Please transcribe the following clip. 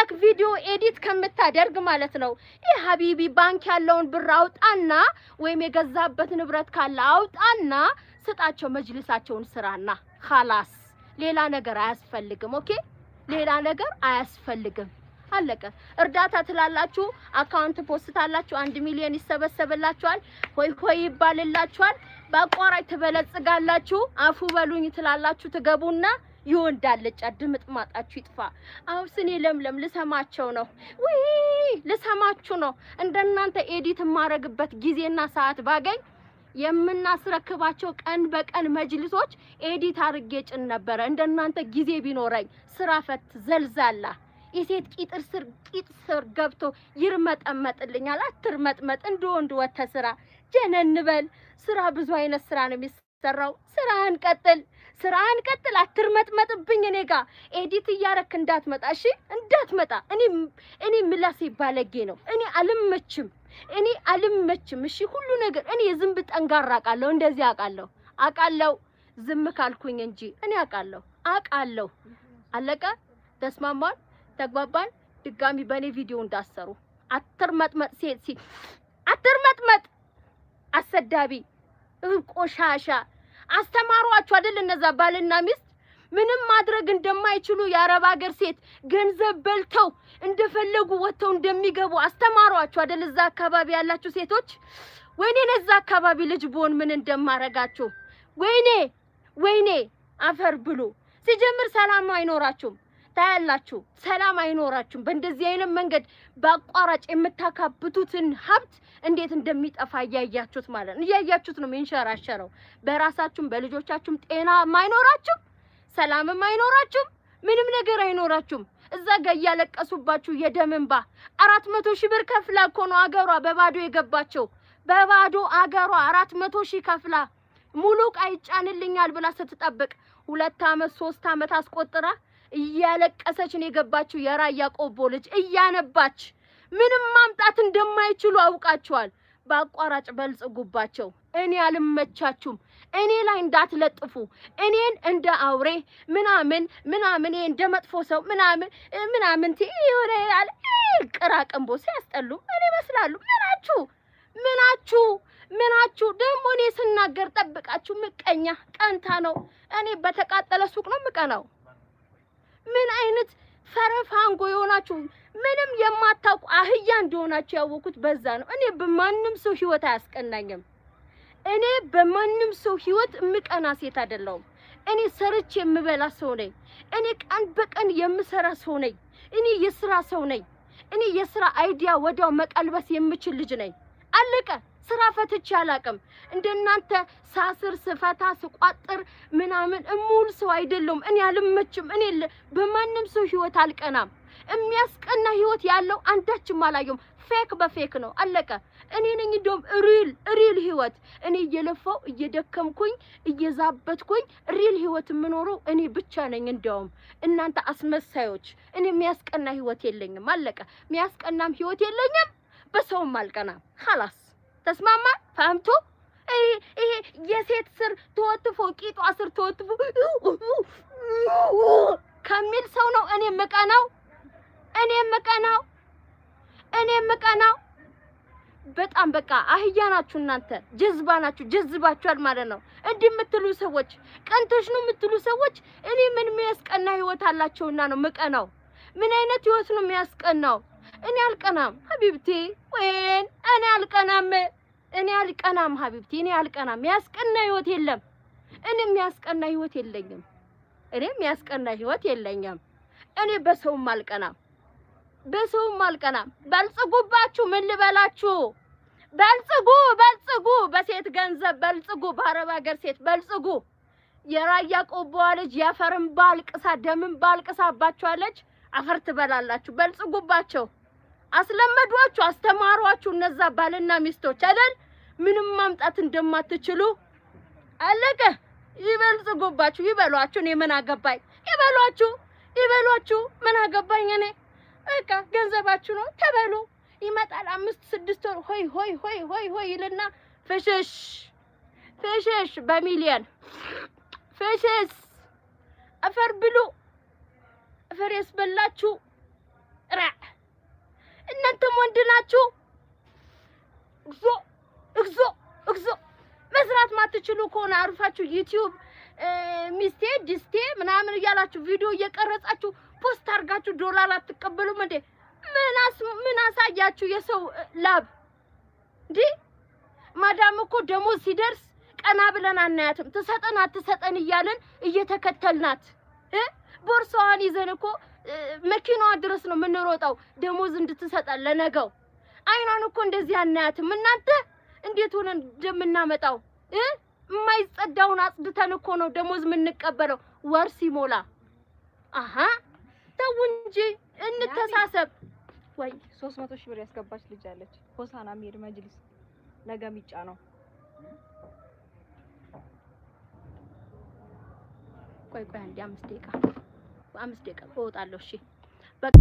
ፌክ ቪዲዮ ኤዲት ከምታደርግ ማለት ነው ሀቢቢ ባንክ ያለውን ብር አውጣና ወይም የገዛበት ንብረት ካለ አውጣና ስጣቸው መጅልሳቸውን ስራና خلاص ሌላ ነገር አያስፈልግም ኦኬ ሌላ ነገር አያስፈልግም አለቀ እርዳታ ትላላችሁ አካውንት ፖስታላችሁ 1 ሚሊዮን ይሰበሰብላችኋል ሆይ ሆይ ይባልላችኋል በአቋራጭ ተበለጽጋላችሁ አፉ በሉኝ ትላላችሁ ትገቡና ይወንዳልጫ ድምጥ ማጣችሁ ይጥፋ አውስኔ ለምለም ልሰማቸው ነው ወይ ልሰማችሁ ነው እንደናንተ ኤዲት ማረግበት ጊዜና ሰዓት ባገኝ የምናስረክባቸው ቀን በቀን መጅልሶች ኤዲት አርጌ ጭን ነበር እንደናንተ ጊዜ ቢኖረኝ ስራ ፈት ዘልዛላ የሴት ቂጥ ስር ገብቶ ይርመጠመጥልኛል አትርመጥመጥ እንደወንድ ወተ ስራ ጀነንበል ስራ ብዙ አይነት ስራ ነው የሚሰራው ስራን ቀጥል አትርመጥመጥብኝ እኔጋ ኤዲት ያረክ እንዳትመጣ እሺ እንዳትመጣ እኔ ምላሴ ባለጌ ነው እኔ አልመችም እሺ ሁሉ ነገር እኔ ዝም ብጠንጋራ አቃለሁ እንደዚህ አቃለሁ ዝም ካልኩኝ እንጂ እኔ አቃለሁ አለቀ ተስማማን ተግባባን ድጋሚ በኔ ቪዲዮ እንዳሰሩ አትርመጥመጥ ሴት አትርመጥመጥ አሰዳቢ ቆሻሻ አስተማሯቸው አይደል እነዛ ባልና ሚስት ምንም ማድረግ እንደማይችሉ የአረብ ሀገር ሴት ገንዘብ በልተው እንደፈለጉ ወጥተው እንደሚገቡ አስተማሯቸው አይደል እዛ አካባቢ ያላችሁ ሴቶች ወይኔ ነዛ አካባቢ ልጅ ቦን ምን እንደማረጋችሁ ወይኔ አፈር ብሉ ሲጀምር ሰላም አይኖራችሁም ታያላችሁ ሰላም አይኖራችሁም በእንደዚህ አይነት መንገድ በአቋራጭ የምታካብቱትን ሀብት እንዴት እንደሚጠፋ ያያያችሁት ማለት ነው ያያያችሁት ነው መንሸራሸረው በራሳችሁም በልጆቻችሁም ጤና ማይኖራችሁ ሰላምም አይኖራችሁም ምንም ነገር አይኖራችሁም እዛ ጋር ያለቀሱባችሁ የደምንባ 400 ሺህ ብር ከፍላ እኮ ነው አገሯ በባዶ የገባቸው በባዶ አገሯ 400 ሺህ ከፍላ ሙሉ ቃይጫንልኛል ብላ ስትጠብቅ 2 አመት 3 አመት አስቆጥራ እያለቀሰች ነው የገባችሁ የራያ ቆቦ ልጅ እያነባች ምንም ማምጣት እንደማይችሉ አውቃቸዋል በአቋራጭ በልጽጉባቸው እኔ አልመቻችሁም እኔ ላይ እንዳትለጥፉ እኔን እንደ አውሬ ምናምን እንደ መጥፎ ሰው ምናምን ይሆነ ያለ ቅራቅንቦ ሲያስጠሉ እኔ መስላሉ ምናችሁ ደግሞ እኔ ስናገር ጠብቃችሁ ምቀኛ ቀንታ ነው እኔ በተቃጠለ ሱቅ ነው ምቀናው ምን አይነት ፈረፋንጎ የሆናችሁ ምንም የማታውቁ አህያ እንደሆናችሁ ያወቁት በዛ ነው እኔ በማንንም ሰው ህይወት አያስቀናኝም እኔ በማንንም ሰው ህይወት ምቀና ሴት አይደለሁም እኔ ሰርቼ የምበላ ሰው ነኝ እኔ ቀን በቀን የምሰራ ሰው ነኝ እኔ የስራ ሰው ነኝ እኔ የስራ አይዲያ ወዲያው መቀልበስ የምችል ልጅ ነኝ አለቀ ስራ ፈትቼ አላቅም እንደናንተ ሳስር ስፈታ ስቋጥር ምናምን እሙል ሰው አይደለም እኔ አልመችም እኔ በማንንም ሰው ህይወት አልቀናም የሚያስቀና ህይወት ያለው አንዳችም አላየም ፌክ በፌክ ነው አለቀ እኔ ነኝ እንደውም ሪል ህይወት እኔ እየለፋው እየደከምኩኝ እየዛበትኩኝ ሪል ህይወት ምኖረው እኔ ብቻ ነኝ እንደውም እናንተ አስመሳዮች እኔ የሚያስቀና ህይወት የለኝም አለቀ የሚያስቀናም ህይወት የለኝም በሰውም አልቀናም خلاص ተስማማ ፈምቶ ይሄ የሴት ስር ተወጥፎ ቂጧ ስር ተወጥፎ ከሚል ሰው ነው እኔ መቀናው በጣም በቃ አህያ ናችሁ እናንተ ጀዝባ ናችሁ ጀዝባችኋል ማለት ነው እንዲህ የምትሉ ሰዎች ቀንተሽ ነው የምትሉ ሰዎች እኔ ምን የሚያስቀና ህይወት አላቸውና ነው መቀናው ምን አይነት ህይወት ነው የሚያስቀናው እኔ አልቀናም ሀቢብቲ ወይን እኔ አልቀናም ሀቢብቲ እኔ አልቀናም የሚያስቀና ህይወት የለም እኔ የሚያስቀና ህይወት የለኝም እኔ በሰውም አልቀናም በልጽጉባችሁ ምን ልበላችሁ በልጽጉ በሴት ገንዘብ በልጽጉ በአረብ ሀገር ሴት በልጽጉ የራያ ቆቦ ልጅ ያፈርን ባልቅሳ ደምን ባልቅሳባችኋለች አፈር ትበላላችሁ በልጽጉባቸው አስለመዷችሁ አስተማሯችሁ እነዛ ባልና ሚስቶች አይደል ምንም ማምጣት እንደማትችሉ አለቀ ይበልጽጉባችሁ ይበሏችሁ እኔ ምን አገባኝ ይበሏችሁ ምን አገባኝ እኔ በቃ ገንዘባችሁ ነው ተበሉ ይመጣል 5-6 ወር ሆይ ይልና ፍሽሽ በሚሊዮን ፍሽሽ አፈር ብሉ አፈር ያስበላችሁ ናችሁ? እግዞ መስራት ማትችሉ ከሆነ አርፋችሁ ዩቲዩብ ሚስቴ ዲስቴ ምናምን እያላችሁ ቪዲዮ እየቀረጻችሁ ፖስት አድርጋችሁ ዶላር አትቀበሉም እንዴ? ምን አሳያችሁ የሰው ላብ እንዴ? ማዳም እኮ ደሞዝ ሲደርስ ቀና ብለን አናያትም። ትሰጠን አትሰጠን እያለን እየተከተልናት ቦርሳዋን ይዘን እኮ መኪናዋ ድረስ ነው የምንሮጠው ደሞዝ እንድትሰጠን ለነገው። አይኗን እኮ እንደዚህ አናያትም። እናንተ እንዴት ሆነን እንደምናመጣው የማይጸዳውን አጽድተን እኮ ነው ደሞዝ የምንቀበለው ወር ሲሞላ። አሃ ተው እንጂ እንተሳሰብ። ወይ 300 ሺህ ብር ያስገባች ልጅ አለች ሆሳና ሚር መጅሊስ ነገ ሚጫ ነው። ቆይ አንዴ 5 ደቂቃ እወጣለሁ። እሺ በቃ